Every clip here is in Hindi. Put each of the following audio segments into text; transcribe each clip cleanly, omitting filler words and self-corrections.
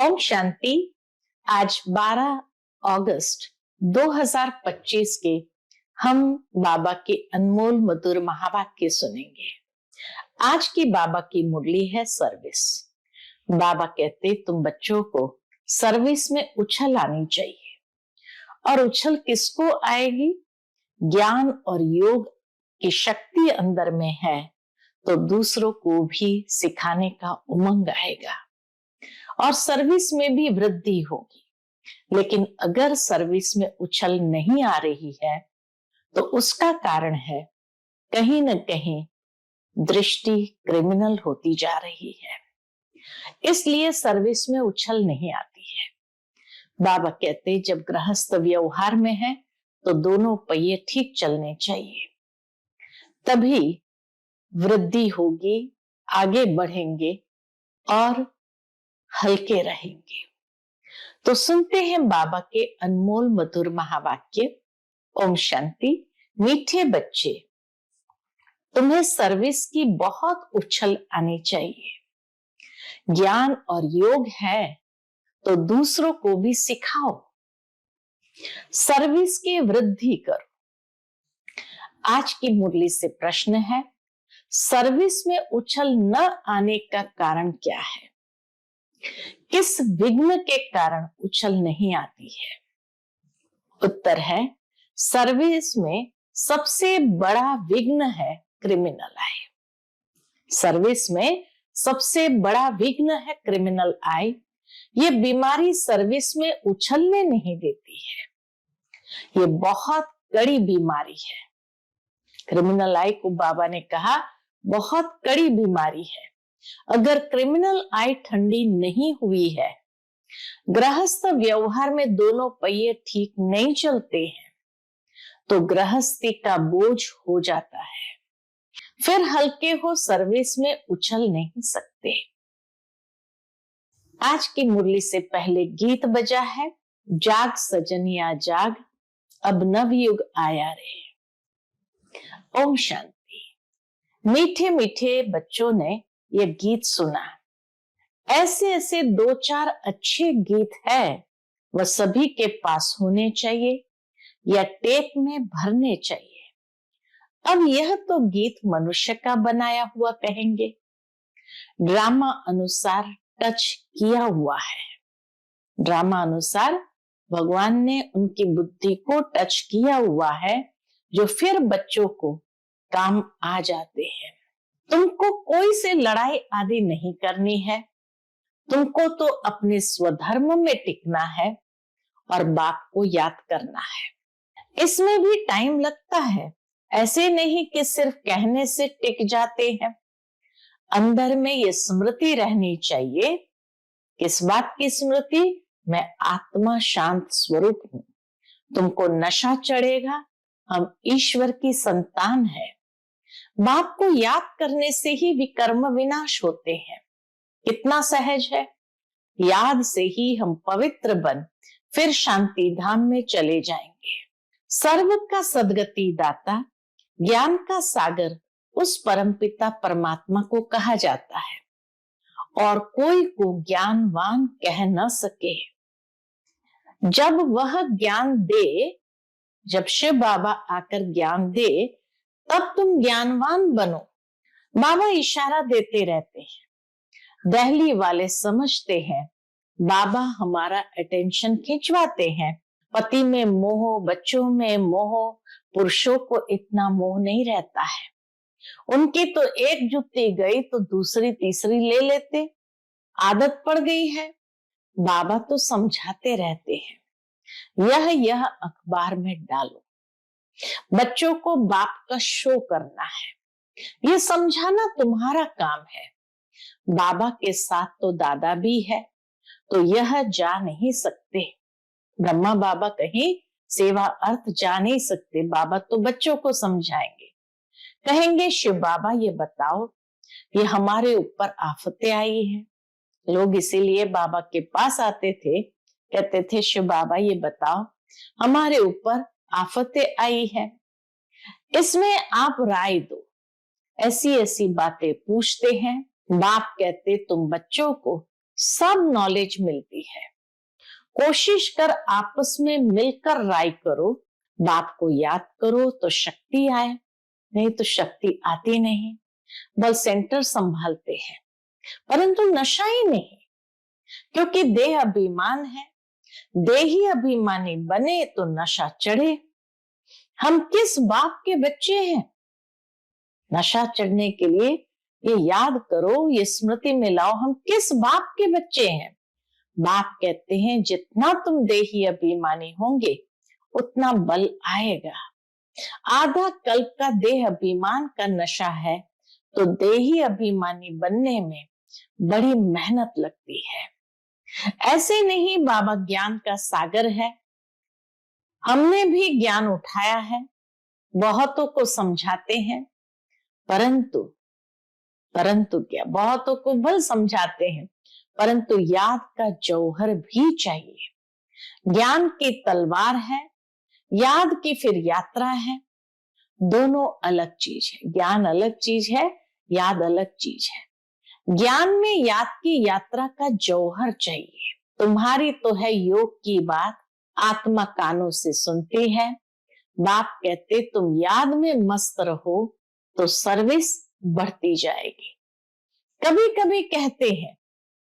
ओम शांति। आज 12 अगस्त 2025 के हम बाबा के अनमोल मधुर महावाक्य सुनेंगे। आज की बाबा की मुरली है सर्विस। बाबा कहते तुम बच्चों को सर्विस में उछल आनी चाहिए। और उछल किसको आएगी? ज्ञान और योग की शक्ति अंदर में है तो दूसरों को भी सिखाने का उमंग आएगा और सर्विस में भी वृद्धि होगी। लेकिन अगर सर्विस में उछल नहीं आ रही है तो उसका कारण है कहीं न कहीं दृष्टि क्रिमिनल होती जा रही है, इसलिए सर्विस में उछल नहीं आती है। बाबा कहते जब गृहस्थ व्यवहार में है तो दोनों पहिए ठीक चलने चाहिए, तभी वृद्धि होगी, आगे बढ़ेंगे और हल्के रहेंगे। तो सुनते हैं बाबा के अनमोल मधुर महावाक्य। ओम शांति। मीठे बच्चे, तुम्हें सर्विस की बहुत उछल आनी चाहिए। ज्ञान और योग है तो दूसरों को भी सिखाओ, सर्विस की वृद्धि करो। आज की मुरली से प्रश्न है, सर्विस में उछल न आने का कारण क्या है? किस विघ्न के कारण उछल नहीं आती है? उत्तर है, सर्विस में सबसे बड़ा विघ्न है क्रिमिनल आई। सर्विस में सबसे बड़ा विघ्न है क्रिमिनल आई। ये बीमारी सर्विस में उछलने नहीं देती है। ये बहुत कड़ी बीमारी है। क्रिमिनल आई को बाबा ने कहा बहुत कड़ी बीमारी है। अगर क्रिमिनल आई ठंडी नहीं हुई है, गृहस्थ व्यवहार में दोनों पहिए ठीक नहीं चलते हैं तो गृहस्थी का बोझ हो जाता है। फिर हल्के हो सर्विस में उछल नहीं सकते। आज की मुरली से पहले गीत बजा है, जाग सजनिया जाग, अब नवयुग आया रे। ओम शांति। मीठे मीठे बच्चों ने यह गीत सुना। ऐसे ऐसे 2-4 अच्छे गीत है, वह सभी के पास होने चाहिए या टेप में भरने चाहिए। अब यह तो गीत मनुष्य का बनाया हुआ कहेंगे, ड्रामा अनुसार टच किया हुआ है। ड्रामा अनुसार भगवान ने उनकी बुद्धि को टच किया हुआ है, जो फिर बच्चों को काम आ जाते हैं। तुमको कोई से लड़ाई आदि नहीं करनी है, तुमको तो अपने स्वधर्म में टिकना है और बाप को याद करना है। इसमें भी टाइम लगता है, ऐसे नहीं कि सिर्फ कहने से टिक जाते हैं। अंदर में ये स्मृति रहनी चाहिए। किस बात की स्मृति? मैं आत्मा शांत स्वरूप हूं। तुमको नशा चढ़ेगा, हम ईश्वर की संतान है। बाप को याद करने से ही विकर्म विनाश होते हैं। कितना सहज है। याद से ही हम पवित्र बन फिर शांति धाम में चले जाएंगे। सर्व का सदगति दाता, ज्ञान का सागर उस परमपिता परमात्मा को कहा जाता है और कोई को ज्ञानवान कह न सके। जब वह ज्ञान दे, जब शिव बाबा आकर ज्ञान दे, तब तुम ज्ञानवान बनो। बाबा इशारा देते रहते हैं। दिल्ली वाले समझते हैं बाबा हमारा अटेंशन खिंचवाते हैं। पति में मोह, बच्चों में मोह, पुरुषों को इतना मोह नहीं रहता है। उनकी तो एक जुत्ती गई तो दूसरी तीसरी ले लेते, आदत पड़ गई है। बाबा तो समझाते रहते हैं, यह अखबार में डालो। बच्चों को बाप का शो करना है, ये समझाना तुम्हारा काम है। बाबा के साथ तो दादा भी है, तो यह जा नहीं सकते। ब्रह्मा बाबा कहीं सेवा अर्थ जा नहीं सकते। बाबा तो बच्चों को समझाएंगे, कहेंगे शिव बाबा ये बताओ, ये हमारे ऊपर आफतें आई हैं। लोग इसीलिए बाबा के पास आते थे, कहते थे शिव बाबा ये बताओ, हमारे ऊपर आफतें आई है, इसमें आप राय दो। ऐसी ऐसी बातें पूछते हैं। बाप कहते तुम बच्चों को सब नॉलेज मिलती है। कोशिश कर आपस में मिलकर राय करो, बाप को याद करो तो शक्ति आए, नहीं तो शक्ति आती नहीं। बल सेंटर संभालते हैं परंतु नशा ही नहीं, क्योंकि देह अभिमान है। देही अभिमानी बने तो नशा चढ़े। हम किस बाप के बच्चे हैं? नशा चढ़ने के लिए ये याद करो, ये स्मृति में लाओ, हम किस बाप के बच्चे हैं। बाप कहते हैं जितना तुम देही अभिमानी होंगे उतना बल आएगा। आधा कल्प का देह अभिमान का नशा है तो देही अभिमानी बनने में बड़ी मेहनत लगती है। ऐसे नहीं बाबा ज्ञान का सागर है, हमने भी ज्ञान उठाया है, बहुतों को समझाते हैं, परंतु क्या, बहुतों को बल समझाते हैं परंतु याद का जौहर भी चाहिए। ज्ञान की तलवार है, याद की फिर यात्रा है, दोनों अलग चीज है। ज्ञान अलग चीज है, याद अलग चीज है। ज्ञान में याद की यात्रा का जौहर चाहिए। तुम्हारी तो है योग की बात, आत्मा कानों से सुनती है। बाप कहते तुम याद में मस्त रहो तो सर्विस बढ़ती जाएगी। कभी कभी कहते हैं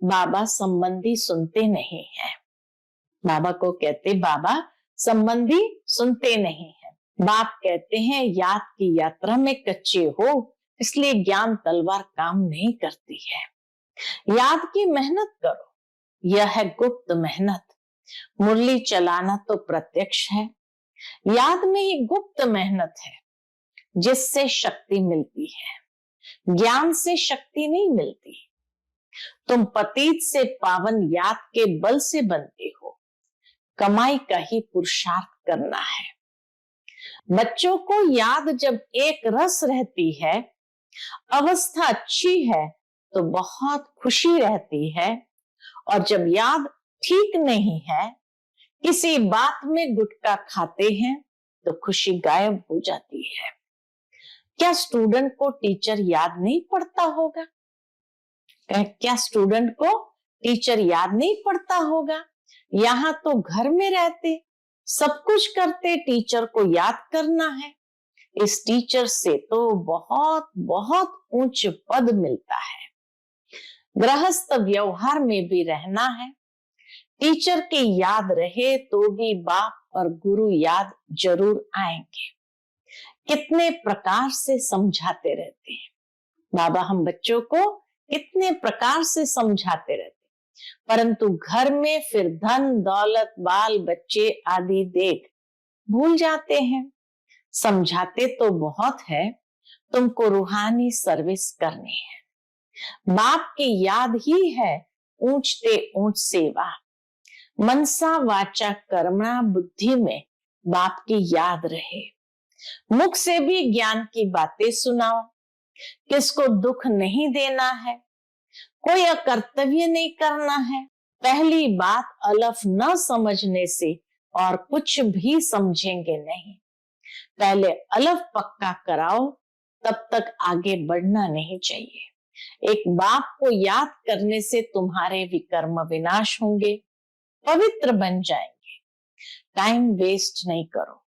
बाबा संबंधी सुनते नहीं है। बाबा को कहते बाबा संबंधी सुनते नहीं है। बाप कहते हैं याद की यात्रा में कच्चे हो इसलिए ज्ञान तलवार काम नहीं करती है। याद की मेहनत करो, यह है गुप्त मेहनत। मुरली चलाना तो प्रत्यक्ष है, याद में ही गुप्त मेहनत है जिससे शक्ति मिलती है। ज्ञान से शक्ति नहीं मिलती। तुम पतीत से पावन याद के बल से बनते हो, कमाई का ही पुरुषार्थ करना है। बच्चों को याद जब एक रस रहती है, अवस्था अच्छी है तो बहुत खुशी रहती है, और जब याद ठीक नहीं है, किसी बात में गुटखा खाते हैं तो खुशी गायब हो जाती है। क्या स्टूडेंट को टीचर याद नहीं पड़ता होगा? क्या स्टूडेंट को टीचर याद नहीं पड़ता होगा? यहाँ तो घर में रहते सब कुछ करते, टीचर को याद करना है। इस टीचर से तो बहुत बहुत ऊंच पद मिलता है। गृहस्थ व्यवहार में भी रहना है। टीचर की याद रहे तो भी बाप और गुरु याद जरूर आएंगे। कितने प्रकार से समझाते रहते हैं बाबा, हम बच्चों को कितने प्रकार से समझाते रहते हैं, परंतु घर में फिर धन दौलत बाल बच्चे आदि देख भूल जाते हैं। समझाते तो बहुत है, तुमको रूहानी सर्विस करनी है। बाप की याद ही है ऊंचते ऊंच सेवा। मनसा वाचा कर्मणा बुद्धि में बाप की याद रहे। मुख से भी ज्ञान की बातें सुनाओ। किसको दुख नहीं देना है, कोई अकर्तव्य नहीं करना है। पहली बात अलफ न समझने से और कुछ भी समझेंगे नहीं। पहले अलफ पक्का कराओ, तब तक आगे बढ़ना नहीं चाहिए। एक बाप को याद करने से तुम्हारे विकर्म विनाश होंगे, पवित्र बन जाएंगे। टाइम वेस्ट नहीं करो,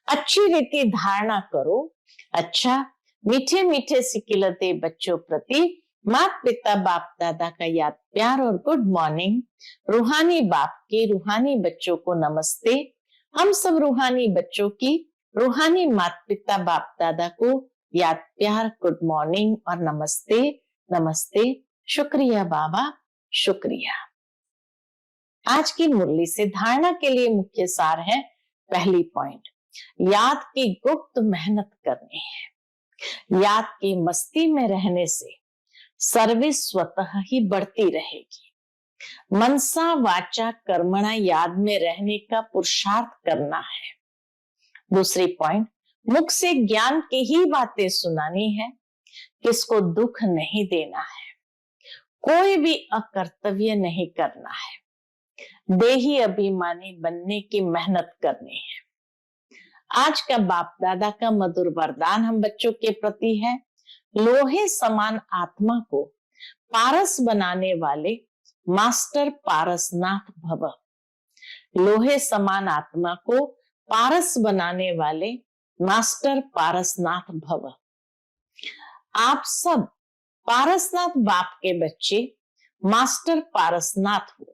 अच्छी रीति धारणा करो। अच्छा, मीठे मीठे सिकिलते बच्चों प्रति माता पिता बाप दादा का याद प्यार और गुड मॉर्निंग। रूहानी बाप के रूहानी बच्चों को नमस्ते। हम सब रूहानी बच्चों की रूहानी माता पिता बाप दादा को याद प्यार गुड मॉर्निंग और नमस्ते नमस्ते। शुक्रिया बाबा, शुक्रिया। आज की मुरली से धारणा के लिए मुख्य सार है, पहली पॉइंट, याद की गुप्त मेहनत करनी है। याद की मस्ती में रहने से सर्विस स्वतः ही बढ़ती रहेगी। मनसा वाचा कर्मणा याद में रहने का पुरुषार्थ करना है। दूसरी पॉइंट, मुख से ज्ञान की ही बातें सुनानी है, किसको दुख नहीं देना है, कोई भी अकर्तव्य नहीं करना है, देही अभिमानी बनने की मेहनत करनी है। आज का बाप दादा का मधुर वरदान हम बच्चों के प्रति है, लोहे समान आत्मा को पारस बनाने वाले मास्टर पारसनाथ भव। लोहे समान आत्मा को पारस बनाने वाले मास्टर पारसनाथ भव। आप सब पारसनाथ बाप के बच्चे मास्टर पारसनाथ हो,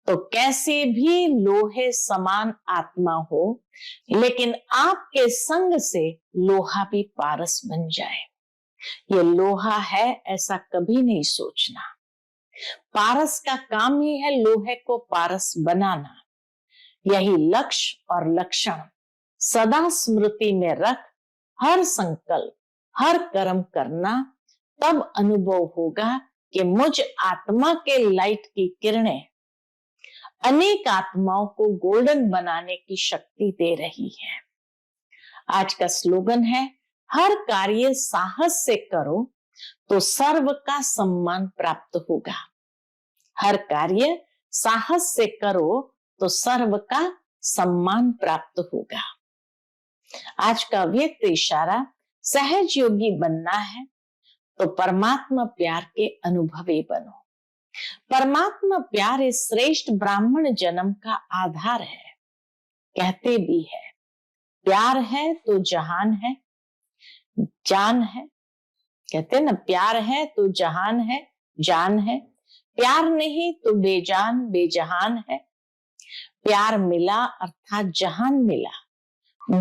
तो कैसे भी लोहे समान आत्मा हो, लेकिन आपके संग से लोहा भी पारस बन जाए। ये लोहा है ऐसा कभी नहीं सोचना। पारस का काम ही है लोहे को पारस बनाना। यही लक्ष्य और लक्षण सदा स्मृति में रख हर संकल्प, हर कर्म करना, तब अनुभव होगा कि मुझ आत्मा के लाइट की किरणें अनेक आत्माओं को गोल्डन बनाने की शक्ति दे रही है। आज का स्लोगन है, हर कार्य साहस से करो तो सर्व का सम्मान प्राप्त होगा। हर कार्य साहस से करो तो सर्व का सम्मान प्राप्त होगा। आज का व्यक्त इशारा, सहज योगी बनना है तो परमात्मा प्यार के अनुभवी बनो। परमात्मा प्यार इस श्रेष्ठ ब्राह्मण जन्म का आधार है। कहते भी है, प्यार है तो जहान है, जान है। कहते ना, प्यार है तो जहान है, जान है। प्यार नहीं तो बेजान बेजहान है। प्यार मिला अर्थात जहान मिला।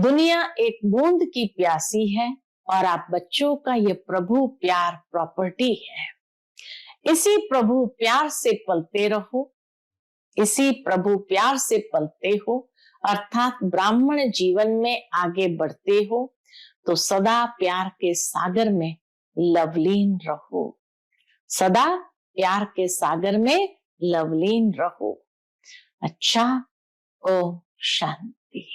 दुनिया एक बूंद की प्यासी है और आप बच्चों का ये प्रभु प्यार प्रॉपर्टी है। इसी प्रभु प्यार से पलते रहो, इसी प्रभु प्यार से पलते हो, अर्थात ब्राह्मण जीवन में आगे बढ़ते हो तो सदा प्यार के सागर में लवलीन रहो। सदा प्यार के सागर में लवलीन रहो। अच्छा, ओम शांति।